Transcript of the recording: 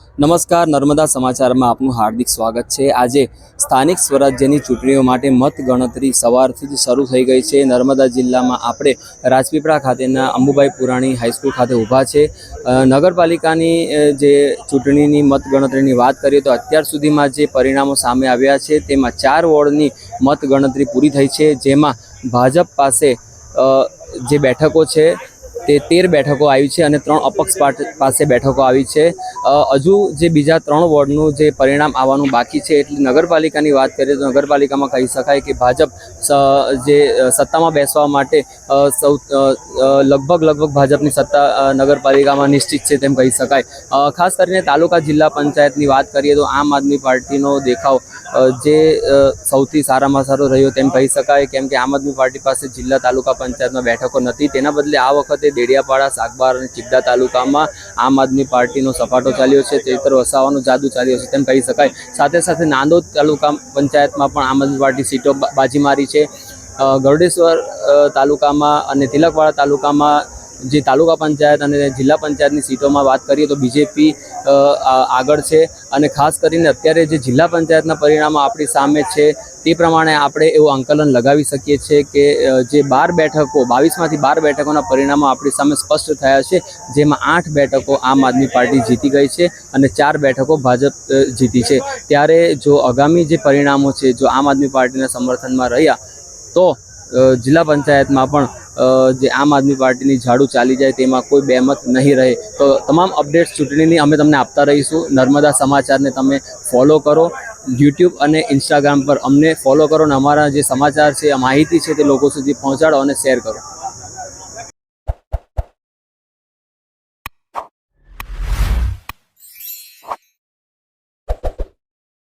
નમસ્કાર, નર્મદા સમાચારમાં આપનું હાર્દિક સ્વાગત છે। આજે સ્થાનિક સ્વરાજ્યની ચૂંટણીઓ માટે મતગણતરી સવારથી જ શરૂ થઈ ગઈ છે। નર્મદા જિલ્લામાં આપણે રાજપીપળા ખાતેના અંબુભાઈ પુરાણી હાઈસ્કૂલ ખાતે ઊભા છે। નગરપાલિકાની જે ચૂંટણીની મતગણતરીની વાત કરીએ તો અત્યાર સુધીમાં જે પરિણામો સામે આવ્યા છે તેમાં 4 વોર્ડની મતગણતરી પૂરી થઈ છે, જેમાં ભાજપ પાસે જે બેઠકો છે તે 13 બેઠકો આવી છે અને 3 અપક્ષ પાસે બેઠકો આવી છે। હજુ જે બીજા 3 વોર્ડનું જે પરિણામ આવવાનું બાકી છે, એટલે નગરપાલિકાની વાત કરીએ તો નગરપાલિકામાં કહી શકાય કે ભાજપ જે સત્તામાં બેસવા માટે લગભગ ભાજપની સત્તા નગરપાલિકામાં નિશ્ચિત છે તેમ કહી શકાય। ખાસ કરીને તાલુકા જિલ્લા પંચાયતની વાત કરીએ તો આમ આદમી પાર્ટીનો દેખાવ જે સૌથી સારામાં સારો રહ્યો તેમ કહી શકાય, કેમ કે આમ આદમી પાર્ટી પાસે જિલ્લા તાલુકા પંચાયતમાં બેઠકો નથી। તેના બદલે આ વખતે દેડિયાપાડા, સાગબાર અને ચિગદા તાલુકામાં આમ આદમી પાર્ટીનો સપાટો ચાલ્યો છે, ચૈતર વસાવાનો જાદુ ચાલ્યો છે તેમ કહી શકાય। સાથે સાથે નાંદોદ તાલુકા પંચાયતમાં પણ આમ આદમી પાર્ટી સીટો બાજી મારી છે। ગરુડેશ્વર તાલુકામાં અને તિલકવાડા તાલુકામાં જે તાલુકા પંચાયત અને જિલ્લા પંચાયતની સીટોમાં વાત કરીએ તો બીજેપી આગળ છે। અને ખાસ કરીને અત્યારે જે જિલ્લા પંચાયતના પરિણામો આપણી સામે છે તે પ્રમાણે આપણે એવું આંકલન લગાવી શકીએ છીએ કે જે 12 બેઠકો 22માંથી 12 બેઠકોના પરિણામો આપણી સામે સ્પષ્ટ થયા છે, જેમાં 8 બેઠકો આમ આદમી પાર્ટી જીતી ગઈ છે અને 4 બેઠકો ભાજપ જીતી છે। ત્યારે જો આગામી જે પરિણામો છે જો આમ આદમી પાર્ટીના સમર્થનમાં રહ્યા તો જિલ્લા પંચાયતમાં પણ જે આમ આદમી પાર્ટીની ઝાડુ ચાલી જાય તેમાં કોઈ બેમત નહીં રહે। તો તમામ અપડેટ્સ ચૂંટણીની અમે તમને આપતા રહીશું। નર્મદા સમાચારને તમે ફોલો કરો, યુટ્યુબ અને ઇન્સ્ટાગ્રામ પર અમને ફોલો કરો અને અમારા જે સમાચાર છે, માહિતી છે તે લોકો સુધી પહોંચાડો અને શેર કરો।